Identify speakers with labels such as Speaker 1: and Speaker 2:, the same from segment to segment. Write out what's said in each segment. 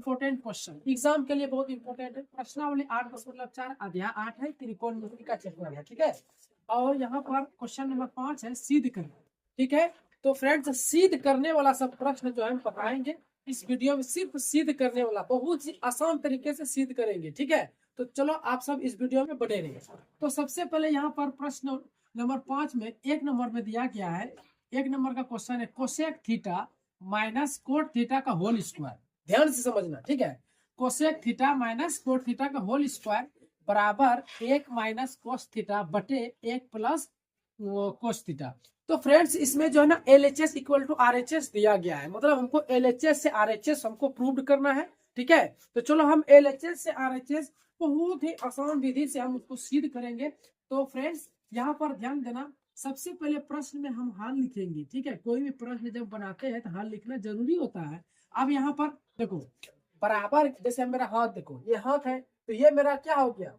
Speaker 1: Important question, exam के लिए बहुत इंपॉर्टेंट है। प्रश्नावली 8 10 मतलब 4 अध्याय 8 है, त्रिकोणमिति का चैप्टर है, ठीक है। और यहाँ पर क्वेश्चन नंबर 5 है सिद्ध करना, ठीक है। तो फ्रेंड्स सिद्ध करने वाला सब प्रश्न जो है हम बताएंगे इस वीडियो में, सिर्फ सिद्ध करने वाला, बहुत ही आसान तरीके से सिद्ध करेंगे, ठीक है। तो चलो आप सब इस वीडियो में बने रहिए। तो सबसे पहले यहाँ पर प्रश्न नंबर 5 में 1 नंबर में दिया गया है, 1 नंबर का क्वेश्चन है cosec theta minus cot theta का होल स्क्वायर। ध्यान से समझना, ठीक है। Cosec theta minus cot theta का होल स्क्वायर बराबर 1 माइनस कोस थीटा बटे 1 प्लस कोस थीटा। तो फ्रेंड्स इसमें जो है ना LHS इक्वल टू RHS दिया गया है, मतलब हमको LHS से RHS हमको प्रूव करना है, ठीक है। तो चलो हम LHS से RHS बहुत ही आसान विधि से हम उसको सिद्ध करेंगे। तो फ्रेंड्स यहाँ पर ध्यान देना, सबसे पहले प्रश्न में हम हल लिखेंगे, ठीक है। कोई भी प्रश्न जब बनाते हैं तो हल लिखना जरूरी होता है। अब यहाँ पर देखो बराबर, जैसे मेरा हाथ देखो, ये हाथ है, तो ये मेरा क्या हो गया,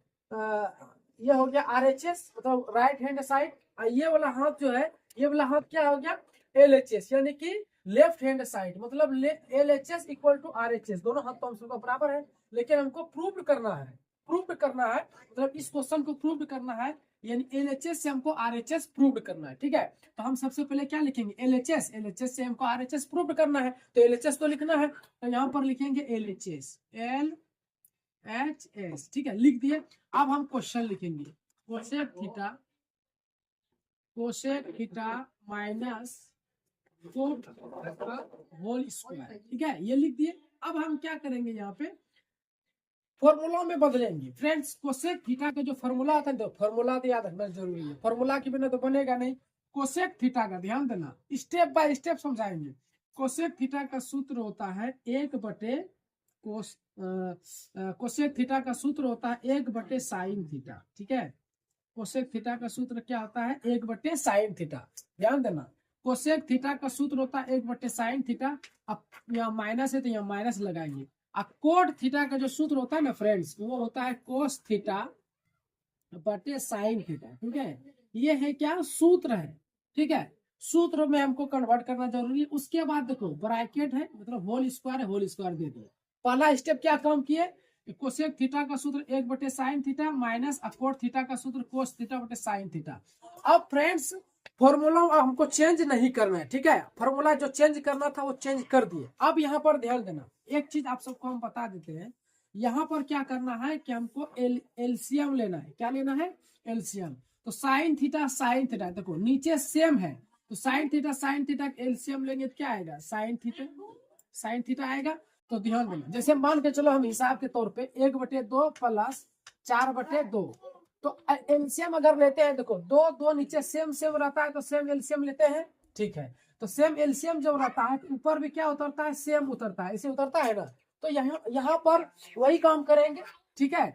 Speaker 1: ये हो गया RHS मतलब राइट हैंड साइड। ये वाला हाथ जो है, ये वाला हाथ क्या हो गया LHS यानी कि लेफ्ट हैंड साइड, मतलब LHS इक्वल टू RHS, दोनों हाथ तो हम सबका बराबर है, लेकिन हमको प्रूव करना है, प्रूव करना है, मतलब इस क्वेश्चन को प्रूव करना है, यानी LHS से हमको RHS प्रूव करना है, ठीक है। तो हम सबसे पहले क्या लिखेंगे LHS से हमको RHS प्रूव करना है, तो LHS तो लिखना है, तो यहाँ पर लिखेंगे LHS LHS, ठीक है, लिख दिए। अब हम क्वेश्चन लिखेंगे cosec theta minus cot whole square, ठीक है, ये लिख दिए। अब हम क्या करेंगे, यहाँ पे फॉर्मूला में बदलेंगे। फ्रेंड्स कोसेक थीटा का जो फॉर्मूला आता है, तो फॉर्मूला तो याद रखना जरूरी है, फॉर्मूला के बिना तो बनेगा नहीं। कोसेक थीटा का ध्यान देना, स्टेप बाय स्टेप समझाएंगे। कोसेक थीटा का सूत्र होता है 1 बटे कोसेक थीटा का सूत्र होता है 1 बटे साइन थीटा, ठीक है। कोसेक थीटा का सूत्र क्या होता है 1 बटे साइन थीटा, ध्यान देना। कोसेक थीटा का सूत्र होता है 1 बटे साइन थीटा। अब यहाँ माइनस है तो यहाँ माइनस लगाएंगे। अब कोट थीटा का जो सूत्र होता है ना फ्रेंड्स, वो होता है कोस थीटा बटे साइन थीटा, ठीक है। ये है क्या सूत्र है, ठीक है, सूत्र में हमको कन्वर्ट करना जरूरी है। उसके बाद देखो ब्रैकेट है, मतलब होल स्क्वायर है, होल स्क्वायर दे दिए। पहला स्टेप क्या काम किए, कोसेक थीटा का सूत्र 1 बटे sine theta minus cot theta का सूत्र कोस थीटा बटे साइन थीटा। अब फ्रेंड्स फॉर्मूला हमको चेंज नहीं करना है, ठीक है, फॉर्मूला जो चेंज करना था वो चेंज कर दिए। अब यहाँ पर ध्यान देना, एक चीज आप सबको हम बता देते हैं, यहाँ पर क्या करना है कि हमको एलसीएम लेना है। क्या लेना है, एलसीएम। तो साइन थीटा देखो नीचे सेम है, तो साइन थीटा एलसीएम लेंगे तो क्या आएगा, साइन थीटा आएगा। तो ध्यान देना, जैसे मान के चलो हम हिसाब के तौर पे 1 बटे 2 प्लस 4 बटे 2, तो एलसीएम अगर लेते हैं, देखो दो दो नीचे सेम रहता है, तो सेम एलसीएम लेते हैं, ठीक है। तो सेम एलसीएम जब रहता है तो ऊपर भी क्या उतरता है, सेम उतरता है, इसे उतरता है ना। तो यहाँ पर वही काम करेंगे, ठीक है।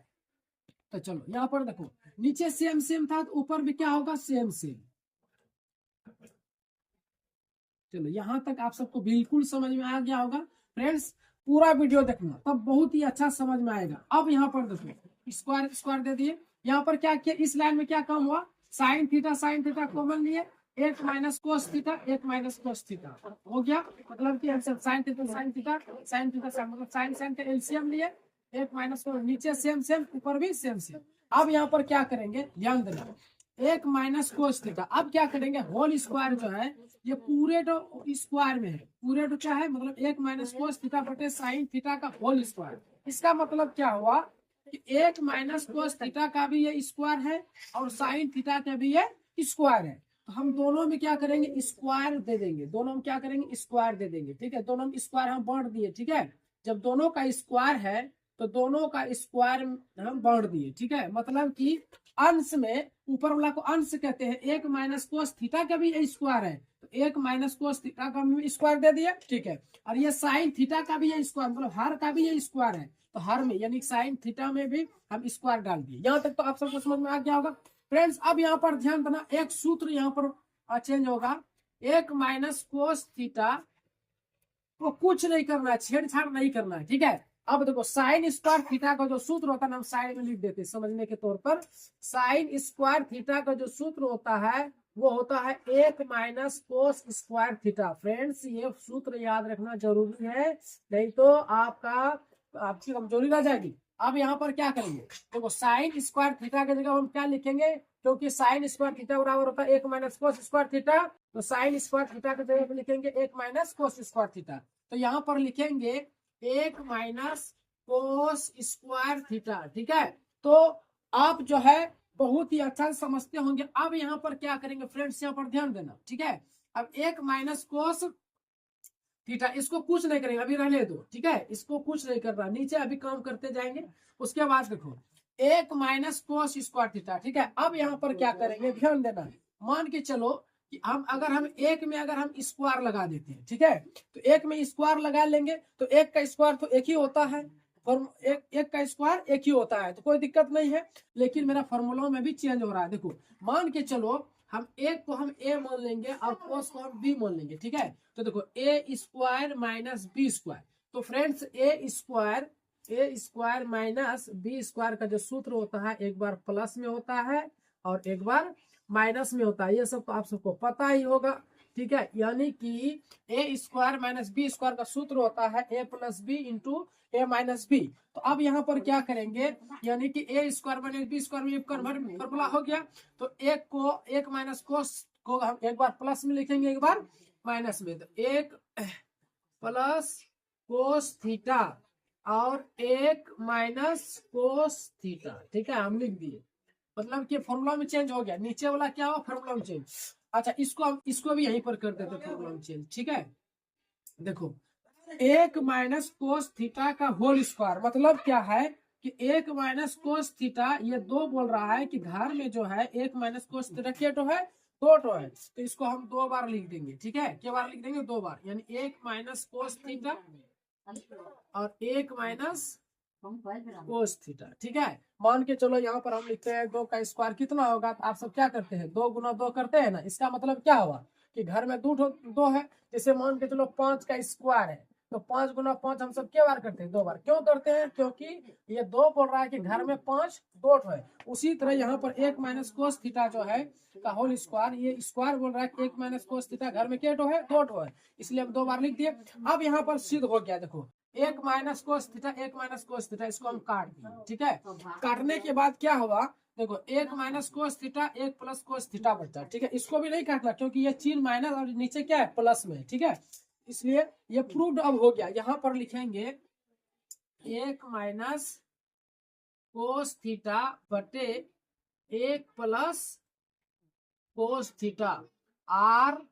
Speaker 1: तो चलो यहाँ पर देखो नीचे सेम था, तो ऊपर भी क्या होगा, सेम। चलो यहाँ तक आप सबको बिल्कुल समझ में आ गया होगा। फ्रेंड्स पूरा वीडियो देखना, तब बहुत ही अच्छा समझ में आएगा। अब यहाँ पर देखो स्क्वायर दे दिए। यहाँ पर क्या किया, इस लाइन में क्या काम हुआ, साइन थीटा कॉमन लिए, 1 minus cos theta 1 minus cos theta हो गया। मतलब कि साइन थीटा मतलब साइन का एलसीएम लिए, 1 माइनस को नीचे सेम ऊपर भी सेम। अब यहाँ पर क्या करेंगे, ध्यान देना, 1 माइनस कोस थीटा। अब क्या करेंगे, होल स्क्वायर जो है ये पूरे तो स्क्वायर में है, पूरे तो क्या है, मतलब 1 माइनस कोस थीटा बटे साइन थीटा का होल स्क्वायर। इसका मतलब क्या हुआ कि 1 माइनस कोस थीटा का भी ये स्क्वायर है और साइन थीटा का भी ये स्क्वायर है। तो हम दोनों में क्या करेंगे, स्क्वायर दे देंगे, दोनों में क्या करेंगे, स्क्वायर दे देंगे, ठीक है। दोनों में स्क्वायर हम बांट दिए, ठीक है। जब दोनों का स्क्वायर है तो दोनों का स्क्वायर हम बांट दिए, ठीक है। मतलब कि अंश में ऊपर वाला को अंश कहते हैं, 1 माइनस कोस थीटा का भी स्क्वायर है, तो 1 माइनस कोस थीटा का भी स्क्वायर दे दिया, ठीक है। और ये साइन थीटा का भी ये स्क्वायर, मतलब हर का भी ये स्क्वायर है, तो हर में यानी साइन थीटा में भी हम स्क्वायर डाल दिए। यहाँ तक तो आप सबको समझ में आ गया होगा। फ्रेंड्स अब यहाँ पर ध्यान देना, एक सूत्र यहाँ पर चेंज होगा, 1 माइनस कोस थीटा को कुछ नहीं करना है, छेड़छाड़ नहीं करना है, ठीक है। अब देखो साइन स्क्वायर थीटा का जो सूत्र होता है ना, हम साइड में लिख देते हैं समझने के तौर पर। साइन स्क्वायर थीटा का जो सूत्र होता है वो होता है 1 minus cos square theta. Friends ये सूत्र याद रखना जरूरी है, नहीं तो आपका आपकी कमजोरी रह जाएगी। अब यहाँ पर क्या करेंगे, देखो साइन स्क्वायर थीटा की जगह हम क्या लिखेंगे, क्योंकि साइन स्क्वायर थीटा बराबर होता है 1 माइनस कोस स्क्वायर थीटा, तो साइन स्क्वायर थीटा की जगह लिखेंगे 1 माइनस कोस स्क्वायर थीटा। तो यहाँ पर लिखेंगे 1 माइनस कोस स्क्वायर थीटा। ठीक है, तो आप जो है बहुत ही अच्छा समझते होंगे। अब यहाँ पर क्या करेंगे फ्रेंड्स, यहाँ पर ध्यान देना। ठीक है, अब 1 माइनस कोस थीटा, इसको कुछ नहीं करेंगे, अभी रहने दो। ठीक है, इसको कुछ नहीं कर रहा, नीचे अभी काम करते जाएंगे। उसके बाद देखो 1 माइनस कोस स्क्वायर थीटा। ठीक है, अब यहाँ पर क्या करेंगे, ध्यान देना। मान के चलो कि हम एक में अगर हम स्क्वायर लगा देते हैं, ठीक है, तो एक में स्क्वायर लगा लेंगे तो एक का स्क्वायर तो एक ही होता है, एक का स्क्वायर एक ही होता है, तो कोई दिक्कत नहीं है। लेकिन मेरा फॉर्मूला में भी चेंज हो रहा है। देखो मान के चलो हम एक को हम ए मान लेंगे और कोस को हम बी मान लेंगे। ठीक है, तो देखो ए स्क्वायर माइनस बी स्क्वायर, तो फ्रेंड्स ए स्क्वायर माइनस बी स्क्वायर का जो सूत्र होता है एक बार प्लस में होता है और एक बार माइनस में होता है, ये सब तो आप सबको पता ही होगा। ठीक है, यानी कि ए स्क्वायर माइनस बी स्क्वायर का सूत्र होता है ए प्लस बी इंटू ए माइनस बी। तो अब यहाँ पर क्या करेंगे, यानी कि ए स्क्वायर माइनस बी स्क्वायर में कन्वर्ट फॉर्मूला हो गया, तो एक को एक माइनस कोस को हम एक बार प्लस में लिखेंगे एक बार माइनस में, तो एक प्लस कोस थीटा और एक माइनस कोस थीटा। ठीक है, हम लिख दिए, मतलब कि फॉर्मूला में चेंज हो गया, नीचे वाला क्या हुआ फॉर्मूला में चेंज। अच्छा, इसको भी यहीं पर कर देते फॉर्मूला में चेंज। ठीक है, देखो 1 माइनस कोस थीटा का होल स्क्वायर, मतलब क्या है कि 1 माइनस कोस थीटा, ये 2 बोल रहा है कि घर में जो है 1 माइनस कोस थीटा क्या तो है, 2 है, तो इसको हम 2 बार लिख देंगे। ठीक है, क्या बार लिख देंगे, 2 बार, यानी 1 माइनस कोस थीटा और 1 माइनस कोस थीटा। ठीक है, मान के चलो यहाँ पर हम लिखते हैं 2 का स्क्वायर कितना होगा, तो आप सब क्या करते हैं 2 गुना 2 करते हैं ना, इसका मतलब क्या हुआ कि घर में 2 है, जैसे मान के चलो 5 का स्क्वायर है, तो 5 गुना 5 हम सब क्या बार करते हैं, 2 बार। क्यों करते हैं, क्योंकि ये 2 बोल रहा है कि घर में 5 2 है। उसी तरह यहाँ पर 1 माइनस कोस थीटा जो है का होल स्क्वायर, ये स्क्वायर बोल रहा है कि 1 माइनस कोस थीटा घर में क्या है, 2 है, इसलिए हम 2 बार लिख दिए। अब यहाँ पर सिद्ध हो गया, देखो 1 minus cos theta 1 minus cos theta, इसको हम काट दिए। ठीक है, काटने के बाद क्या हुआ, देखो 1 minus cos theta 1 plus cos theta बचा। ठीक है, इसको भी नहीं काटना क्योंकि ये चिन्ह माइनस और नीचे क्या है प्लस में। ठीक है, इसलिए ये प्रूव्ड अब हो गया। यहाँ पर लिखेंगे 1 माइनस कोस थीटा बटे 1 plus cos theta, RHS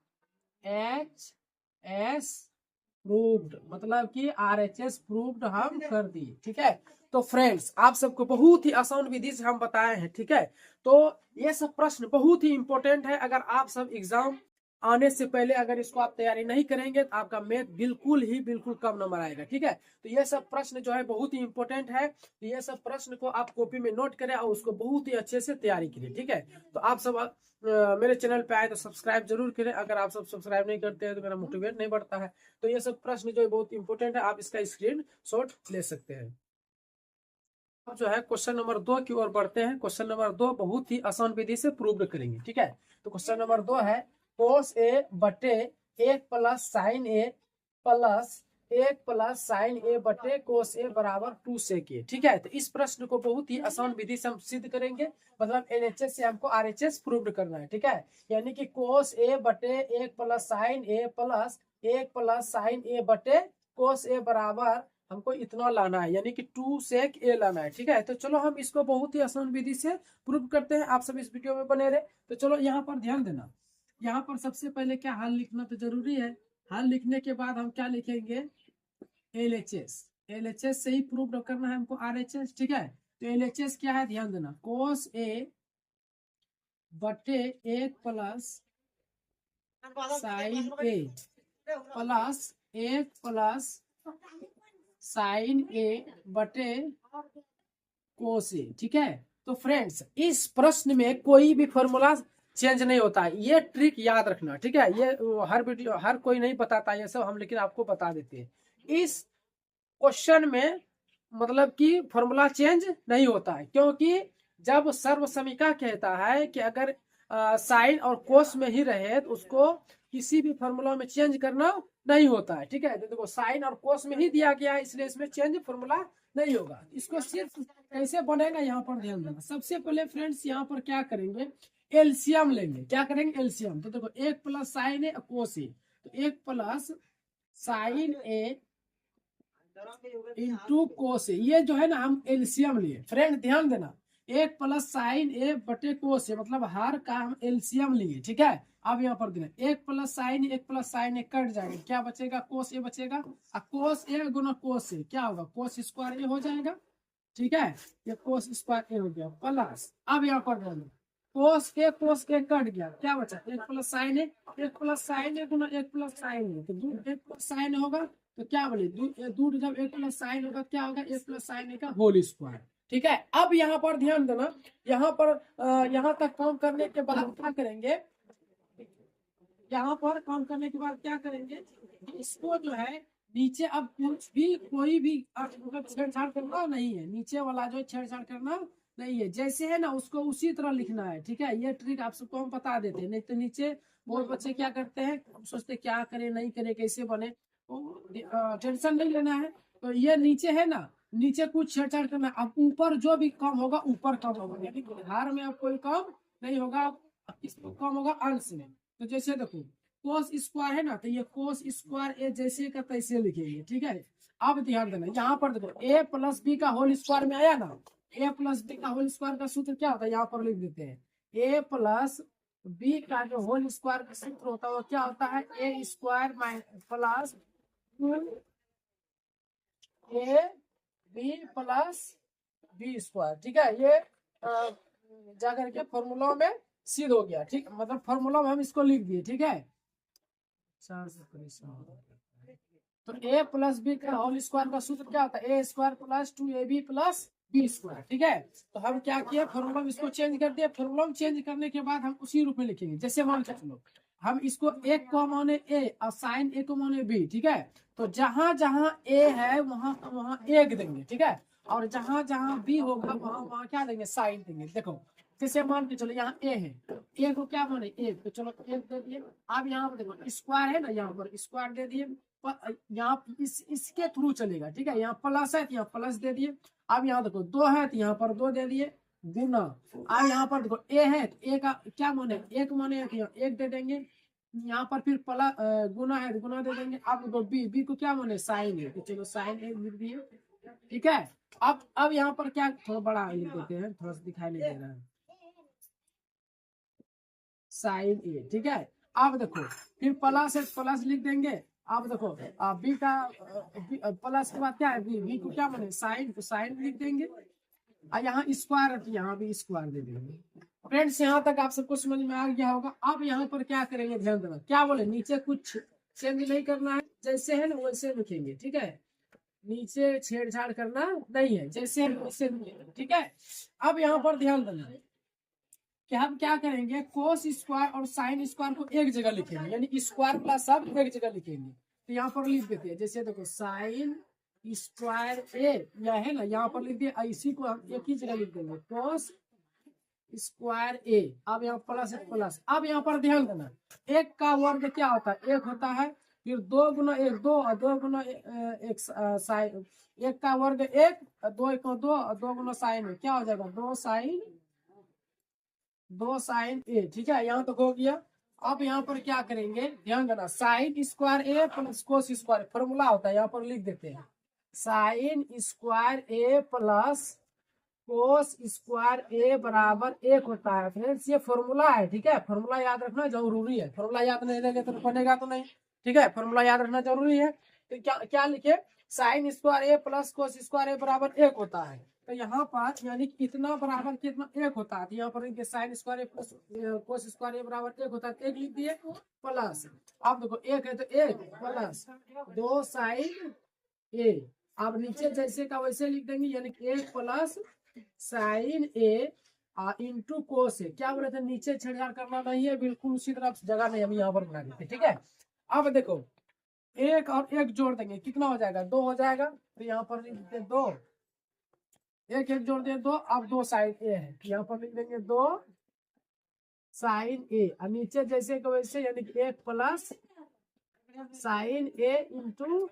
Speaker 1: proved, मतलब कि RHS प्रूव्ड हम कर दिए। ठीक है, तो फ्रेंड्स आप सबको बहुत ही आसान विधि से हम बताए हैं। ठीक है, तो ये सब प्रश्न बहुत ही इंपॉर्टेंट है, अगर आप सब एग्जाम आने से पहले अगर इसको आप तैयारी नहीं करेंगे तो आपका मैथ बिल्कुल कम नंबर आएगा। ठीक है, तो ये सब प्रश्न जो है बहुत ही इंपॉर्टेंट है, तो ये सब प्रश्न को आप कॉपी में नोट करें और उसको बहुत ही अच्छे से तैयारी करें। ठीक है, तो आप सब मेरे चैनल पे आए तो सब्सक्राइब जरूर करें, अगर आप सब सब्सक्राइब नहीं करते हैं तो मेरा मोटिवेट नहीं बढ़ता है। तो ये सब प्रश्न जो है बहुत इंपॉर्टेंट है, आप इसका स्क्रीनशॉट ले सकते हैं। अब जो है क्वेश्चन नंबर 2 की ओर बढ़ते हैं। क्वेश्चन नंबर 2 बहुत ही आसान विधि से प्रूव करेंगे। ठीक है, तो क्वेश्चन नंबर 2 है कोस ए बटे 1 प्लस साइन ए प्लस 1 प्लस साइन ए बटे कोस ए बराबर 2 सेक ए। ठीक है, तो इस प्रश्न को बहुत ही आसान विधि से हम सिद्ध करेंगे, मतलब LHS से हमको RHS प्रूव करना है। ठीक है, यानी कि कोस ए बटे 1 प्लस साइन ए प्लस 1 प्लस साइन ए बटे कोस ए बराबर हमको इतना लाना है, यानी कि 2 सेक ए लाना है। ठीक है, तो चलो हम इसको बहुत ही आसान विधि से प्रूव करते हैं। आप सब इस वीडियो में बने रहे। तो चलो यहाँ पर ध्यान देना, यहाँ पर सबसे पहले क्या हल लिखना तो जरूरी है। हल लिखने के बाद हम क्या लिखेंगे, LHS से ही प्रूव करना है हमको RHS। ठीक है, तो LHS क्या है, ध्यान देना, कोस ए बटे 1 प्लस साइन ए प्लस 1 प्लस साइन ए बटे कोस ए। ठीक है, तो फ्रेंड्स इस प्रश्न में कोई भी फॉर्मूला चेंज नहीं होता है, ये ट्रिक याद रखना। ठीक है, ये हर वीडियो हर कोई नहीं बताता ये सब, हम लेकिन आपको बता देते हैं। इस क्वेश्चन में मतलब कि फॉर्मूला चेंज नहीं होता है, क्योंकि जब सर्व समीका कहता है कि अगर साइन और कोस में ही रहे तो उसको किसी भी फॉर्मूला में चेंज करना नहीं होता है। ठीक है, तो देखो साइन और कोस में ही दिया गया है, इसलिए इसमें चेंज फॉर्मूला नहीं होगा। इसको सिर्फ कैसे बनेगा यहाँ पर ध्यान देना। सबसे पहले फ्रेंड्स यहाँ पर क्या करेंगे, एलसीएम लेंगे। क्या करेंगे, एलसीएम। तो देखो 1 प्लस साइन ए कोस ए, तो 1 प्लस साइन ए इंटू कोस ए, ये जो है ना हम एलसीएम लिए। फ्रेंड ध्यान देना, 1 प्लस साइन ए बटे कोस ए, मतलब हर का हम एलसीएम लिए। ठीक है, अब यहाँ पर देना 1 प्लस साइन 1 प्लस साइन ए कट जाएगा, क्या बचेगा, कोस ए बचेगा। और कोस ए गुना कोस ए क्या होगा, कोस स्क्वायर ए हो जाएगा। ठीक है, ये कोस स्क्वायर ए हो गया प्लस, अब यहाँ पर देना कोस ए कट गया, क्या बचा 1 प्लस साइन ए, 1 प्लस साइन ए गुना 1 प्लस साइन ए, तो 1 प्लस साइन होगा तो क्या बोले दूर जब 1 प्लस साइन होगा क्या होगा, 1 प्लस साइन ए का होल स्क्वायर। ठीक है, अब यहाँ पर ध्यान देना, यहाँ पर यहाँ तक काम करने के बाद क्या करेंगे, यहाँ पर काम करने के बाद क्या करेंगे, इसको जो है नीचे अब कुछ भी कोई भी छेड़छाड़ करना नहीं है, नीचे वाला जो छेड़छाड़ करना नहीं है, जैसे है ना उसको उसी तरह लिखना है। ठीक है, ये ट्रिक आप सबको हम बता देते हैं, नहीं तो नीचे बहुत बच्चे क्या करते हैं, सोचते क्या करें नहीं करें कैसे बने, टेंशन नहीं लेना है। तो ये नीचे है ना, नीचे कुछ छेड़छाड़ करना, अब ऊपर जो भी कम होगा ऊपर कम होगा, यानी हार में अब कोई कम नहीं होगा, इसमें कम होगा अंश में। तो जैसे देखो कोस स्क्वायर है ना, तो ये कोस स्क्वायर ए जैसे का तैसे लिखेंगे। ठीक है, अब ध्यान देना यहाँ पर देखो ए प्लस बी का होल स्क्वायर में आया ना, ए प्लस बी का होल स्क्वायर का सूत्र क्या होता है, यहाँ पर लिख देते हैं ए प्लस बी का जो होल स्क्वायर का सूत्र होता है वो क्या होता है, A square plus A B plus B square. ठीक है, ये जाकर के फॉर्मूला में सिद्ध हो गया। ठीक, मतलब फॉर्मूला में हम इसको लिख दिए। ठीक है, तो ए प्लस बी का होल स्क्वायर का सूत्र क्या होता है, ए स्क्वायर प्लस 2ab प्लस बी स्क्वायर। ठीक है, तो हम क्या किए, फॉर्मूला में इसको चेंज कर दिया। फॉर्मूला में चेंज करने के बाद हम उसी रूप में लिखेंगे, जैसे मान के चलो हम इसको एक को माने ए और साइन ए को माने बी। ठीक है, तो जहां जहां ए है वहां वहां एक देंगे। ठीक है, और जहां जहां बी होगा वहां वहां क्या देंगे, साइन देंगे। देखो जैसे मान के चलो यहाँ ए है, ए को क्या माने एक, तो चलो एक दे दिए। अब यहाँ पर देखो स्क्वायर है ना, यहाँ पर स्क्वायर दे दिए, यहाँ इसके थ्रू चलेगा। ठीक है, यहाँ प्लस है तो यहाँ प्लस दे दिए। अब यहाँ देखो 2 है तो यहाँ पर 2 दे दिए गुना। अब यहाँ पर देखो ए है तो ए का क्या माने, एक माने यहाँ एक दे देंगे, यहाँ पर फिर प्लस गुना है तो गुना दे देंगे। अब देखो बी को क्या माने, साइन है, तो चलो साइन ए लिख दिए। ठीक है, अब यहाँ पर क्या थोड़ा बड़ा लिख देते हैं, थोड़ा सा दिखाई नहीं दे रहा है, साइन ए। ठीक है, अब देखो फिर प्लस है प्लस लिख देंगे। अब देखो बी का प्लस के बाद क्या है, बी को क्या माने, साइन, तो साइन लिख देंगे। और यहाँ स्क्वायर है तो यहाँ भी स्क्वायर दे देंगे। फ्रेंड्स यहाँ तक आप सबको समझ में आ गया होगा। अब यहाँ पर क्या करेंगे, ध्यान देना, क्या बोले, नीचे कुछ चेंज नहीं करना है, जैसे है ना वैसे लिखेंगे। ठीक है, नीचे छेड़छाड़ करना नहीं है, जैसे है वैसे लिखेंगे। ठीक है, अब यहाँ पर ध्यान देना कि हम क्या करेंगे, कोस स्क्वायर और साइन स्क्वायर को एक जगह लिखेंगे, यानी स्क्वायर प्लस सब एक जगह लिखेंगे। तो यहाँ पर लिख देते हैं, जैसे देखो साइन स्क्वायर ए या है ना, यहाँ पर लिख दिए, इसी को हम एक ही जगह लिख देंगे, कोस स्क्वायर ए। अब यहाँ प्लस प्लस। अब यहाँ पर ध्यान देना, एक का वर्ग क्या होता है, एक होता है, फिर 2 गुना 1 2 और 2 गुना 1 साइन, एक का वर्ग 1, 2 1 2 और 2 गुना साइन क्या हो जाएगा, 2 साइन ए। ठीक है, यहाँ तक हो गया। अब यहाँ पर क्या करेंगे, ध्यान देना, साइन स्क्वायर ए प्लस कोस स्क्वायर फॉर्मूला होता है, यहाँ पर लिख देते हैं, साइन स्क्वायर ए प्लस कोस स्क्वायर ए बराबर 1 होता है। फ्रेंड्स ये फॉर्मूला है। ठीक है, फॉर्मूला याद रखना जरूरी है, फॉर्मूला याद नहीं रहेगा तो बनेगा तो नहीं। ठीक है, फॉर्मूला याद रखना जरूरी है। तो क्या क्या लिखे, साइन स्क्वायर ए प्लस कोस स्क्वायर ए बराबर 1 होता है। तो यहाँ पर यानी कितना बराबर कितना 1 होता है, तो यहाँ पर साइन स्क्वायर ए प्लस कोस स्क्वायर ए बराबर 1 होता है, 1 लिख दिए प्लस। अब देखो 1 है तो 1 प्लस 2 साइन ए। अब नीचे जैसे का वैसे लिख देंगे, यानी 1 प्लस साइन ए इंटू कोस ए। क्या बोले थे, नीचे छेड़छाड़ करना नहीं है, बिल्कुल उसी तरफ जगह नहीं, हम यहाँ पर बना देते। ठीक है, अब देखो 1 और 1 जोड़ देंगे, कितना हो जाएगा, 2 हो जाएगा। तो यहाँ पर लिख देते 2, 1 1 जोड़ दें 2। अब 2 साइन ए है, यहाँ पर लिख देंगे 2 साइन ए, और नीचे जैसे को वैसे, यानी कि 1 प्लस साइन ए इंटू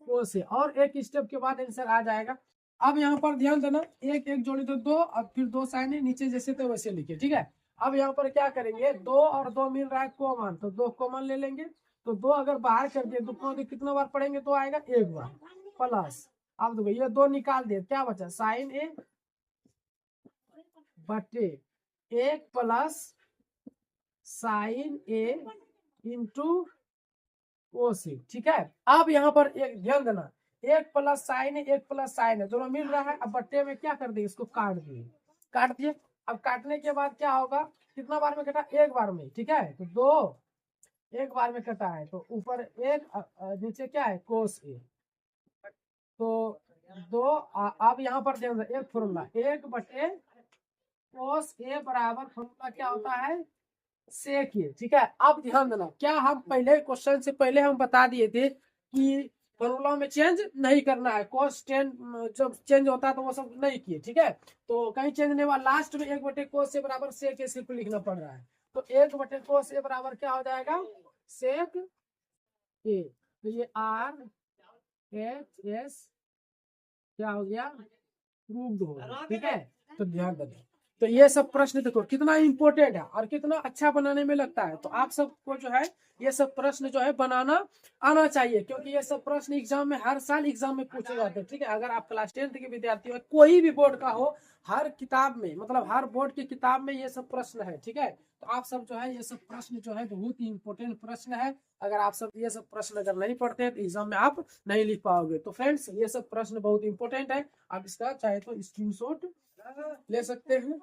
Speaker 1: कोस ए, और एक स्टेप के बाद आंसर आ जाएगा। अब यहाँ पर ध्यान देना, एक एक जोड़ी तो 2, अब फिर 2 साइन ए, नीचे जैसे तो वैसे लिखिए, ठीक है। अब यहाँ पर क्या करेंगे, 2 और 2 मिल रहा है कॉमन, तो 2 कॉमन ले लेंगे। तो 2 अगर बाहर कर दिए तो कितना बार पढ़ेंगे, तो आएगा 1 बार प्लस। अब देखो ये 2 निकाल दिए, क्या बचा, साइन ए बटे 1 प्लस साइन ए इंटू कोस ए, ठीक है। अब यहाँ पर एक ध्यान देना, 1 प्लस साइन है, 1 प्लस साइन है, दोनों मिल रहा है। अब बट्टे में क्या कर दिए, इसको काट दिए, काट दिए। अब काटने के बाद क्या होगा, कितना बार में कटा, 1 बार में, ठीक है। तो 2 1 बार में कटा है, तो ऊपर 1, नीचे क्या है, कोस ए। तो 2, अब यहाँ पर ध्यान देना, एक फॉर्मूला, 1 बटे कोस ए बराबर फॉर्मूला क्या होता है, सेक ए, ठीक है। अब ध्यान देना, क्या हम पहले क्वेश्चन से पहले हम बता दिए थे कि फॉर्मूला में चेंज नहीं करना है, कोस 10 जब चेंज होता है तो वो सब नहीं किए, ठीक है। तो कहीं चेंज नहीं हुआ, लास्ट में 1 बटे कोस ए बराबर सेक ए सिर्फ लिखना पड़ रहा है। तो 1 बटे कोस ए बराबर क्या हो जाएगा, सेक ए। तो ये RHS क्या हो गया, प्रूव्ड हो गया, ठीक है। तो ध्यान देना, तो ये सब प्रश्न देखो कितना इंपॉर्टेंट है और कितना अच्छा बनाने में लगता है। तो आप सबको जो है ये सब प्रश्न जो है बनाना आना चाहिए, क्योंकि ये सब प्रश्न एग्जाम में हर साल एग्जाम में पूछे जाते हैं, ठीक है। अगर आप क्लास 10th के विद्यार्थी हो, कोई भी बोर्ड का हो, हर किताब में, मतलब हर बोर्ड की किताब में ये सब प्रश्न है, ठीक है। तो आप सब जो है ये सब प्रश्न जो है बहुत ही इंपॉर्टेंट प्रश्न है। अगर आप सब ये सब प्रश्न अगर नहीं पढ़ते हैं तो एग्जाम में आप नहीं लिख पाओगे। तो फ्रेंड्स ये सब प्रश्न बहुत इंपॉर्टेंट है, आप इसका चाहे तो स्क्रीनशॉट ले सकते हैं।